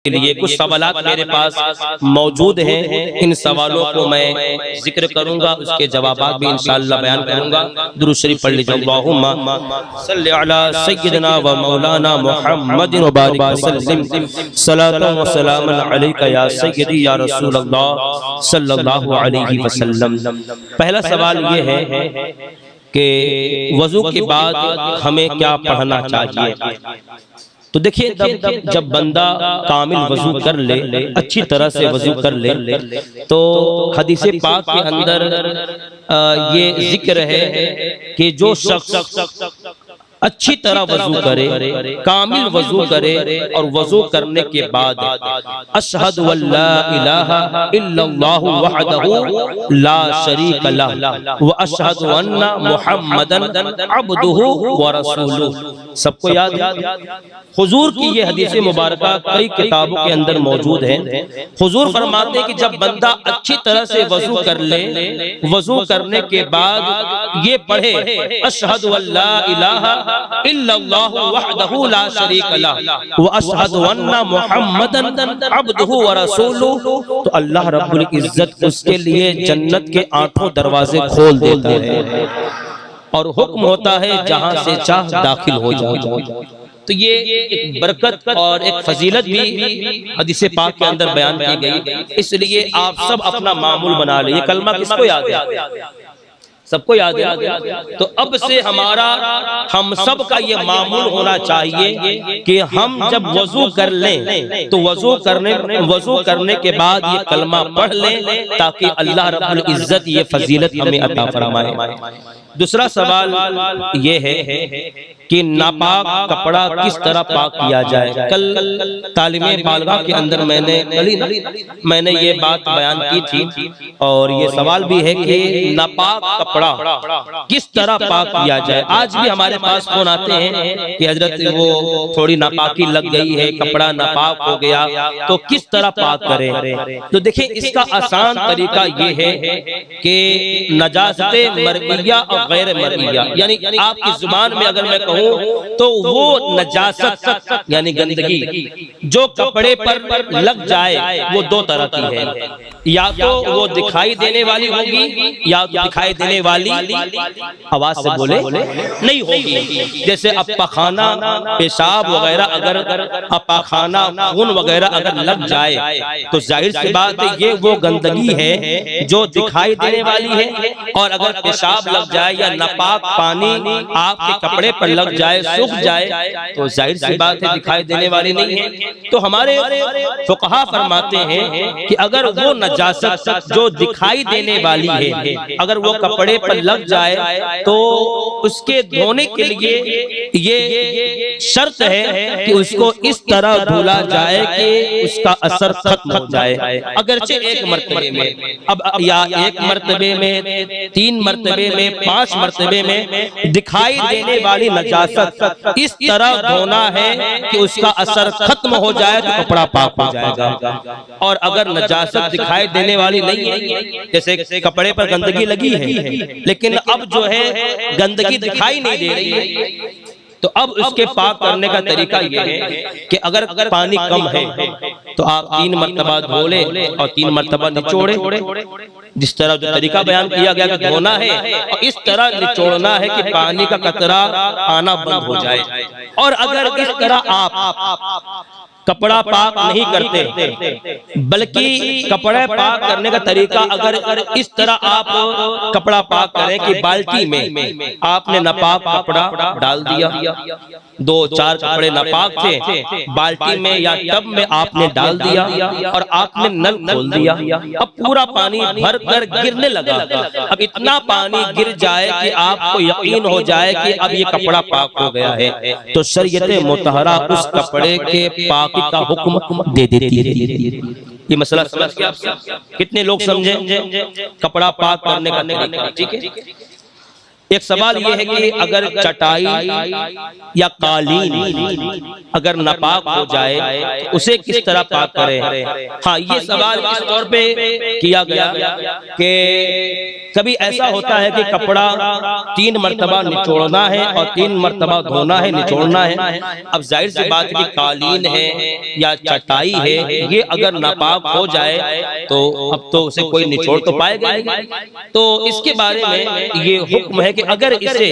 لیے کچھ سوالات میرے پاس موجود ہیں، ان سوالوں کو میں ذکر کروں گا، اس کے جوابات بھی انشاءاللہ بیان کروں گا۔ درود شریف پڑھ لیجئے۔ اللہم صلی علی سیدنا و مولانا محمد و بارک وسلم، صلاۃ و سلام علیک یا سیدی یا رسول اللہ صلی اللہ علیہ وسلم۔ پہلا سوال یہ ہے کہ وضو کے بعد ہمیں کیا پڑھنا چاہیے؟ تو دیکھیں جب بندہ کامل وضو کر لے، اچھی طرح سے وضو کر لے، تو حدیث پاک کے اندر یہ ذکر ہے کہ جو شخص اچھی طرح وضو کرے، کامل وضو کرے، اور وضو کرنے کے بعد اشہد واللہ الہ الا اللہ وحدہ لا شریک لہ واشہد ان محمدا عبدہ ورسولہ۔ سب کو یاد ہے؟ حضور کی یہ حدیث مبارکہ کئی کتابوں کے اندر موجود ہے۔ حضور فرماتے ہیں کہ جب بندہ اچھی طرح سے وضو کر لے، وضو کرنے کے بعد یہ پڑھے اشہد واللہ الہ الا اللہ وحدہ لا شریک لہ واشہد ان محمدا عبدہ ورسولہ، تو اللہ رب العزت اس کے لیے جنت کے 8 دروازے کھول دیتا ہے اور حکم ہوتا ہے جہاں سے چاہ داخل ہو جائے۔ تو یہ ایک برکت اور ایک فضیلت بھی حدیث پاک کے اندر بیان کی گئی، اس لیے آپ سب اپنا معمول بنا لیں۔ یہ کلمہ کس کو یاد ہے؟ سب کو یاد ہے؟ تو اب سے ہم سب کا یہ معمول ہونا چاہیے کہ ہم جب وضو کر لیں تو وضو کرنے کے بعد یہ کلمہ پڑھ لیں تاکہ اللہ رب العزت یہ فضیلت ہمیں عطا فرمائے۔ دوسرا سوال یہ ہے کہ ناپاک کپڑا کس طرح پاک کیا جائے؟ کل تعلیم بالغاہ کے اندر میں نے یہ بات بیان کی تھی، اور یہ سوال بھی ہے کہ ناپاک کپڑا کس طرح پاک کیا جائے۔ آج بھی ہمارے پاس فون آتے ہیں کہ حضرت وہ تھوڑی ناپاکی لگ گئی ہے، کپڑا ناپاک ہو گیا، تو کس طرح پاک کریں؟ تو دیکھیں اس کا آسان طریقہ یہ ہے کہ نجاست مرئیہ اور غیر مرئیہ، یعنی آپ کی زبان میں اگر میں کہوں تو وہ نجاست یعنی گندگی جو کپڑے پر لگ جائے وہ 2 طرح کی ہے، یا تو وہ دکھائی دینے والی ہوگی یا دکھائی دینے والی آواز سے بولے نہیں ہوگی۔ جیسے پاخانہ پیشاب وغیرہ پاخانہ خون وغیرہ اگر لگ جائے تو ظاہر سی بات ہے یہ وہ گندگی ہے جو دکھائی دینے والی ہے، اور اگر پیشاب لگ جائے یا ناپاک پانی آپ کے کپڑے پر لگ جائے، سوکھ جائے، تو ظاہر سی بات ہے دکھائی دینے والی نہیں ہے۔ تو ہمارے فقہا فرماتے ہیں کہ اگر وہ نجاست جو دکھائی دینے والی ہے اگر وہ کپڑے پر لگ جائے تو اس کے دھونے کے لیے یہ شرط ہے کہ اس کو اس طرح دھولا جائے کہ اس کا اثر ختم ہو جائے، اگرچہ ایک مرتبے میں، اب یا ایک مرتبے میں، 3 مرتبے میں، 5 مرتبے میں دکھائی دینے والی نجاست اس طرح دھونا ہے کہ اس کا اثر ختم ہو جائے تو کپڑا پاک ہو جائے گا۔ اور اگر نجاست دکھائی دینے والی نہیں ہے، جیسے کپڑے پر گندگی لگی ہے لیکن اب جو ہے گندگی دکھائی نہیں دے رہی ہے، تو اب اس کے پاک کرنے کا طریقہ یہ ہے کہ اگر پانی کم ہے تو آپ 3 مرتبہ دھو لیں اور 3 مرتبہ نچوڑیں، جس طرح جو طریقہ بیان کیا گیا کہ دھونا ہے اور اس طرح نچوڑنا ہے کہ پانی کا قطرہ آنا بند ہو جائے۔ اور اگر اس طرح آپ کپڑا پاک نہیں کرتے بلکہ کپڑا پاک کرنے کا طریقہ اگر اس طرح آپ کپڑا پاک کریں کہ بالٹی میں آپ نے ناپاک کپڑا ڈال دیا، 2-4 کپڑے ناپاک تھے، بالٹی میں یا ٹب میں آپ نے ڈال دیا اور آپ نے نل کھول دیا، اب پورا پانی بھر کر گرنے لگا، اب اتنا پانی گر جائے کہ آپ کو یقین ہو جائے کہ اب یہ کپڑا پاک ہو گیا ہے، تو شریعت مطہرہ اس کپڑے کے پاک کا حکم دے دیتی ہے۔ یہ مسئلہ سمجھ گیا آپ؟ کتنے لوگ سمجھیں کپڑا پاک کرنے کا طریقہ؟ ٹھیک ہے۔ ایک سوال یہ ہے کہ اگر چٹائی یا قالین اگر ناپاک ہو جائے اسے کس طرح پاک کریں؟ ہاں، یہ سوال اس طور پہ کیا گیا کہ کبھی ایسا ہوتا ہے کہ کپڑا 3 مرتبہ نچوڑنا ہے اور 3 مرتبہ دھونا ہے، نچوڑنا ہے۔ اب ظاہر سی بات ہے کہ قالین ہے یا چٹائی ہے، یہ اگر ناپاک ہو جائے تو اب تو اسے کوئی نچوڑ تو پائے گا۔ تو اس کے بارے میں یہ حکم ہے کہ اگر اسے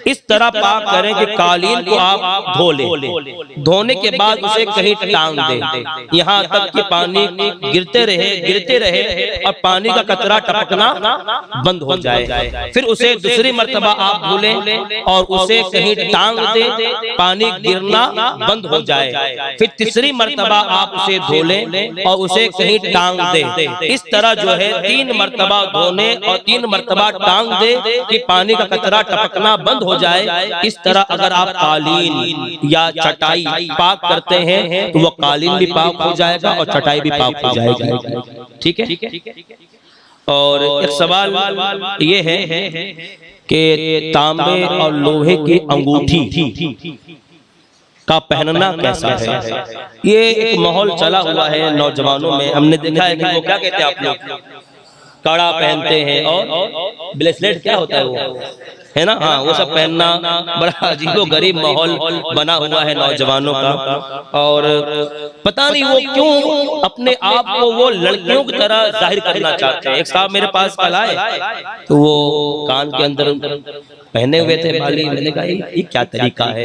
اس طرح پاک کریں کہ قالین کو آپ دھو لیں، دھونے کے بعد اسے کہیں ٹانگ دیں یہاں تک کہ پانی گرتے رہے اور پانی کا قطرہ ٹپکنا بند ہو جائے، پھر اسے دوسری مرتبہ آپ دھولیں اور اسے کہیں ٹانگ دیں، پانی گرنا بند ہو جائے، پھر تیسری مرتبہ آپ اسے دھولیں اور اسے کہیں ٹانگ دیں۔ اس طرح جو ہے 3 مرتبہ دھونے اور 3 مرتبہ ٹانگ دے کہ پانی کا قطرہ ٹپکنا بند ہو جائے۔ اس طرح اگر آپ قالین یا چٹائی پاک کرتے ہیں تو وہ قالین بھی پاک ہو جائے گا اور چٹائی بھی پاک ہو جائے گی، ٹھیک ہے۔ اور ایک سوال یہ ہے کہ تانبے اور لوہے کی انگوٹھی کا پہننا کیسا ہے؟ یہ ایک ماحول چلا ہوا ہے نوجوانوں میں، ہم نے دیکھا ہے کہ وہ کیا کہتے ہیں آپ لوگ، کڑا پہنتے ہیں اور بریسلیٹ کیا ہوتا ہے وہ ہے نا، ہاں وہ سب پہننا بڑا عجیب و غریب ماحول بنا ہوا ہے نوجوانوں کا، اور پتہ نہیں وہ کیوں اپنے آپ کو وہ لڑکیوں کی طرح ظاہر کرنا چاہتے ہیں۔ ایک صاحب میرے پاس کل آئے تو وہ کان کے اندر پہنے ہوئے تھے بالی، میں نے کہا یہ کیا طریقہ ہے،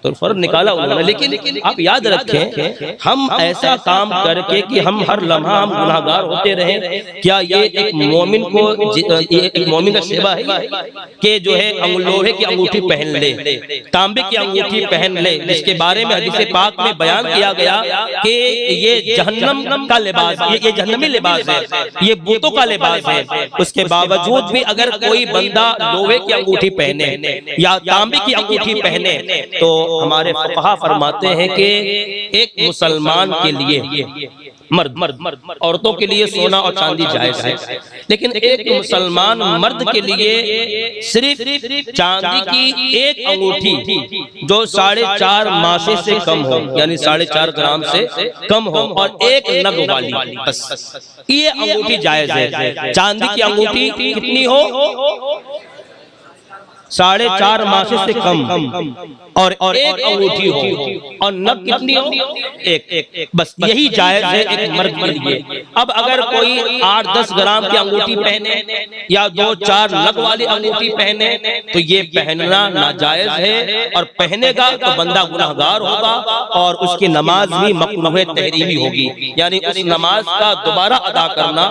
تو فوراً نکالا انہوں نے۔ لیکن آپ یاد رکھیں ہم ایسا کام کر کے کہ ہم ہر لمحہ ہم گناہگار ہوتے رہیں، کیا یہ ایک مومن کو ایک مومن کا شیبہ ہے کہ جو ہے لوہے کی انگوٹھی پہن لے، تانبے کی انگوٹھی پہن لے، جس کے بارے میں حدیث پاک میں بیان کیا گیا کہ یہ جہنم کا لباس، یہ جہنمی لباس ہے، یہ بتوں کا لباس ہے۔ اس کے باوجود بھی اگر کوئی بندہ لوہے کی انگوٹھی پہنے یا تانبے کی انگوٹھی پہنے تو ہمارے فقہا فرماتے ہیں کہ ایک مسلمان کے لیے مرد عورتوں کے لیے سونا اور چاندی جائز ہے، لیکن ایک مسلمان مرد کے لیے صرف چاندی کی ایک انگوٹھی جو 4.5 ماشے سے کم ہو، یعنی 4.5 گرام سے کم ہو اور ایک نگ والی، بس یہ انگوٹھی جائز ہے۔ چاندی کی انگوٹھی کتنی ہو؟ 4.5 ماشے سے کم اور ایک انگوٹھی ہو، اور نگ کتنی ہو؟ ایک، بس یہی جائز ہے ایک مرد کے لیے۔ اب اگر کوئی 8-10 گرام کی انگوٹھی پہنے یا 2-4 نگ والی انگوٹھی پہنے تو یہ پہننا ناجائز ہے، اور پہنے گا تو بندہ گناہگار ہوگا اور اس کی نماز بھی مکروہ تحریمی ہوگی، یعنی اس نماز کا دوبارہ ادا کرنا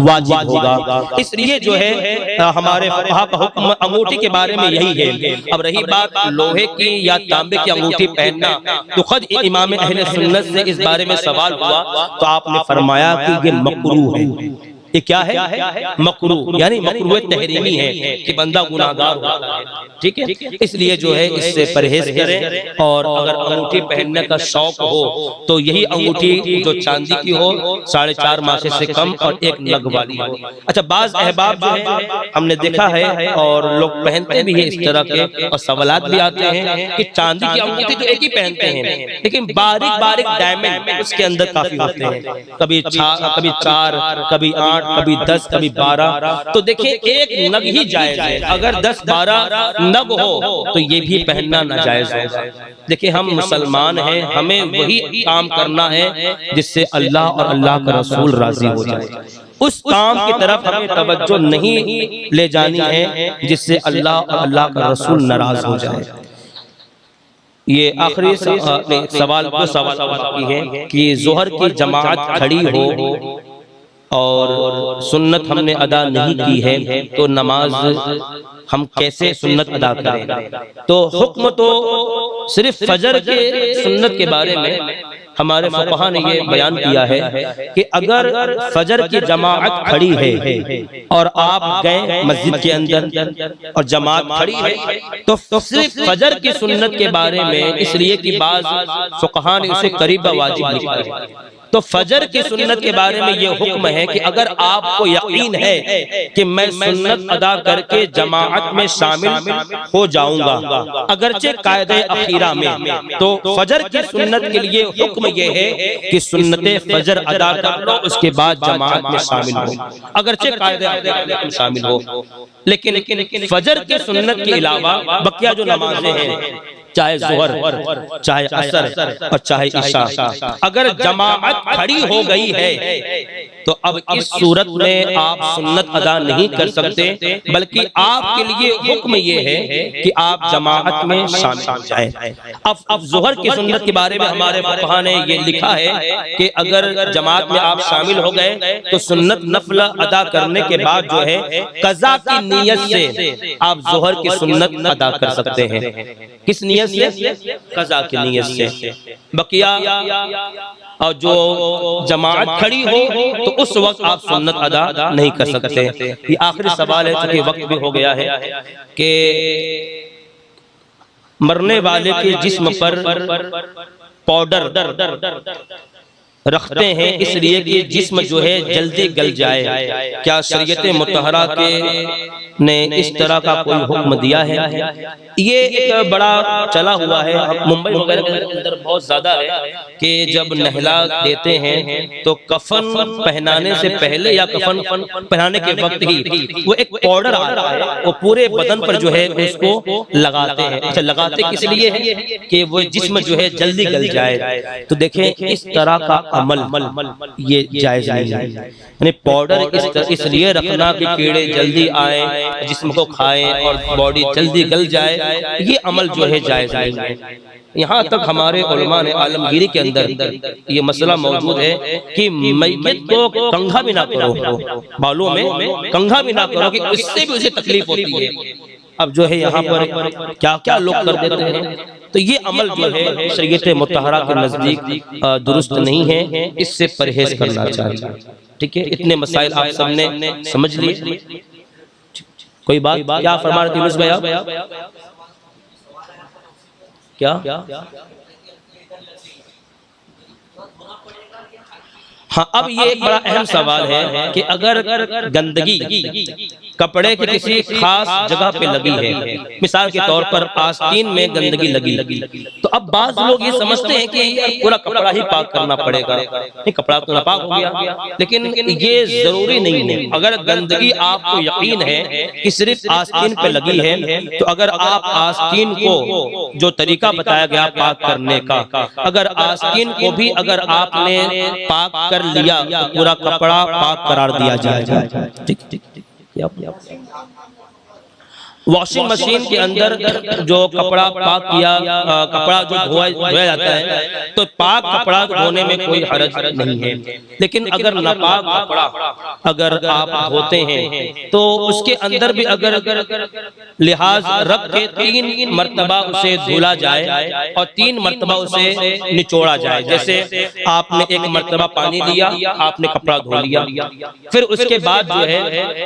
واجب ہوگا۔ اس لیے جو ہے ہمارے فقہا کا حکم انگوٹھی کے بارے میں یہی ہے۔ اب رہی بات لوہے کی یا تانبے کی انگوٹھی پہننا، تو خود امام اہل سنت سے اس بارے میں سوال ہوا تو آپ نے فرمایا کہ یہ مکروہ ہے۔ یہ کیا ہے؟ مکروہ، یعنی مکروہ تحریمی ہے کہ بندہ گناہگار ہوتا ہے، ٹھیک ہے۔ اس لیے جو ہے اس سے پرہیز کریں، اور اگر انگوٹھی پہننے کا شوق ہو تو یہی انگوٹھی جو چاندی کی ہو، 4.5 ماشے سے کم اور ایک نگ والی ہو۔ اچھا، بعض احباب جو ہے ہم نے دیکھا ہے اور لوگ پہنتے بھی ہیں اس طرح کے، اور سوالات بھی آتے ہیں کہ چاندی کی انگوٹھی تو ایک ہی پہنتے ہیں، لیکن باریک باریک ڈائمنڈ اس کے اندر کافی ہوتے ہیں، کبھی 4، کبھی 8، کبھی 10، کبھی 12۔ تو دیکھیں ایک نگ ہی جائز ہے، اگر 10-12 نگ ہو تو یہ بھی پہننا ناجائز ہے۔ دیکھیں ہم مسلمان ہیں، ہمیں وہی کام کرنا ہے جس سے اللہ اور اللہ کا رسول راضی ہو جائے، اس کام کی طرف ہمیں توجہ نہیں لے جانی ہے جس سے اللہ اور اللہ کا رسول ناراض ہو جائے۔ یہ آخری سوال باقی ہے کہ ظہر کی جماعت کھڑی ہو اور سنت ہم نے ادا نہیں کی ہے تو نماز ہم کیسے سنت ادا کریں؟ تو حکم تو صرف فجر کے سنت کے بارے میں ہمارے فقہا نے یہ بیان کیا ہے کہ اگر فجر کی جماعت کھڑی ہے اور آپ گئے مسجد کے اندر اور جماعت کھڑی ہے تو صرف فجر کی سنت کے بارے میں، اس لیے کہ بعض فقہا نے اسے قریب واجب لکھا ہے، تو فجر کی سنت کے بارے میں یہ حکم ہے کہ اگر آپ کو یقین ہے کہ میں سنت ادا کر کے جماعت میں شامل ہو جاؤں گا اگرچہ قاعدہ اخیرہ میں، تو فجر کی سنت کے لیے حکم یہ ہے کہ سنت فجر ادا کر لو، اس کے بعد جماعت میں شامل ہو، اگرچہ قاعدہ اخیرہ میں شامل ہو۔ لیکن فجر کی سنت کے علاوہ بقیہ جو نمازیں ہیں، چاہے ظہر، چاہے عصر اور چاہے عشاء، اگر جماعت کھڑی ہو گئی ہے تو اب اس صورت میں آپ سنت ادا نہیں کر سکتے، بلکہ آپ کے لیے حکم یہ ہے کہ آپ جماعت میں شامل ہو جائیں۔ اب ظہر کی سنت کے بارے میں ہمارے فقہاء نے یہ لکھا ہے کہ اگر جماعت میں آپ شامل ہو گئے تو سنت نفل ادا کرنے کے بعد جو ہے قضا کی نیت سے آپ ظہر کی سنت ادا کر سکتے ہیں۔ کس نیت سے؟ قضا کی نیت سے۔ بقیہ اور جو جماعت کھڑی ہو تو اس وقت آپ سنت ادا نہیں کر سکتے۔ یہ آخری سوال ہے، چونکہ وقت بھی ہو گیا ہے، کہ مرنے والے کے جسم پر پاؤڈر رکھتے ہیں اس لیے کہ جسم جو ہے جلدی گل جائے، کیا شریعت مطہرہ نے اس طرح کا کوئی حکم دیا ہے؟ یہ ایک بڑا چلا ہوا ہے، ممبئی وغیرہ کے اندر بہت زیادہ ہے کہ جب نہلا دیتے ہیں تو کفن پہنانے سے پہلے یا کفن پہنانے کے وقت ہی وہ ایک پاؤڈر آتا ہے، وہ پورے بدن پر جو ہے اس کو لگاتے ہیں۔ اچھا، لگاتے کس لیے ہے؟ کہ وہ جسم جو ہے جلدی گل جائے۔ تو دیکھیں اس طرح کا عمل یہ جائز نہیں ہے، یعنی پاؤڈر اس لیے رکھنا کہ کیڑے جلدی آئیں، جسم کو کھائیں اور باڈی جلدی گل جائے، یہ عمل جو ہے جائز نہیں ہے۔ یہاں تک ہمارے علماء نے عالمگیری کے اندر یہ مسئلہ موجود ہے کہ میت کو کنگھا بھی نہ کرو، بالوں میں کنگھا بھی نہ کرو، کہ اس سے بھی اسے تکلیف ہوتی ہے۔ اب جو ہے یہاں پر کیا کیا لوگ کر دیتے ہیں، تو یہ عمل جو ہے شریعت مطہرہ کے نزدیک درست نہیں ہے، اس سے پرہیز کرنا چاہیے۔ ٹھیک ہے، اتنے مسائل آپ سب نے سمجھ لیے۔ کوئی بات کیا فرما رہے تھے یونس بھائی آپ؟ کیا؟ ہاں، اب یہ ایک بڑا اہم سوال ہے کہ اگر گندگی کپڑے کی کسی خاص جگہ پہ لگی ہے، مثال کے طور پر آستین میں گندگی لگی، تو اب بعض لوگ یہ سمجھتے ہیں کہ پورا کپڑا ہی پاک کرنا پڑے گا، کپڑا تو ناپاک ہو گیا، لیکن یہ ضروری نہیں ہے۔ اگر گندگی آپ کو یقین ہے کہ صرف آستین پہ لگی ہے، تو اگر آپ آستین کو جو طریقہ بتایا گیا پاک کرنے کا، اگر آستین کو بھی اگر آپ نے پاک کر لیا تو پورا کپڑا پاک قرار دیا جائے۔ واشنگ مشین کے اندر جو کپڑا پاک کیا، کپڑا جو دھویا جاتا ہے، تو پاک کپڑا دھونے میں کوئی حرج نہیں ہے، لیکن اگر ناپاک کپڑا اگر آپ دھوتے ہیں تو اس کے اندر بھی اگر لحاظ رکھ کے 3 مرتبہ اسے دھولا جائے اور 3 مرتبہ اسے نچوڑا جائے۔ جیسے آپ نے 1 مرتبہ پانی لیا، آپ نے کپڑا دھو لیا، پھر اس کے بعد جو ہے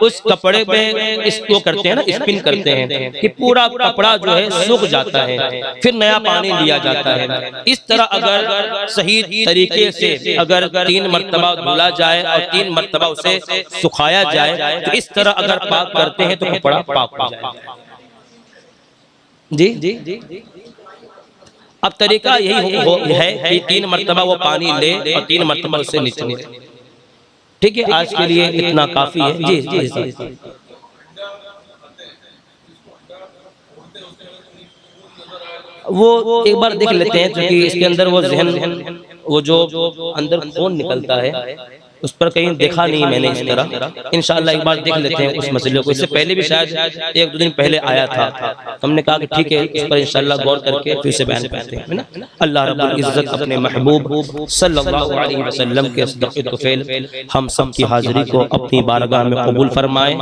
اس کپڑے میں اس کو کرتے ہیں نا، اسپن کرتے ہیں کہ پورا کپڑا جو ہے سوکھ جاتا ہے، پھر نیا پانی لیا جاتا ہے۔ اس طرح اگر صحیح طریقے سے اگر 3 مرتبہ دھولا جائے اور 3 مرتبہ اسے سکھایا جائے، تو اس طرح اگر پاک کرتے ہیں تو کپڑا پاک ہو جائے۔ جی، اب طریقہ یہی ہے کہ 3 مرتبہ وہ پانی لے اور 3 مرتبہ اسے نچوڑے۔ ٹھیک ہے، آج کے لیے اتنا کافی ہے۔ جی، وہ ایک بار دیکھ لیتے ہیں، کیونکہ اس کے اندر وہ ذہن، وہ جو اندر خون نکلتا ہے، اس پر کہیں دیکھا نہیں میں نے اس طرح۔ انشاءاللہ ایک بار دیکھ لیتے ہیں اس مسئلے کو، اس سے پہلے بھی شاید 1-2 دن پہلے آیا تھا، ہم نے کہا کہ ٹھیک ہے اس پر انشاءاللہ غور کر کے پھر سے بیان کرتے ہیں۔ اللہ رب العزت اپنے محبوب صلی اللہ علیہ وسلم کے صدق طفیل ہم سب کی حاضری کو اپنی بارگاہ میں قبول فرمائے۔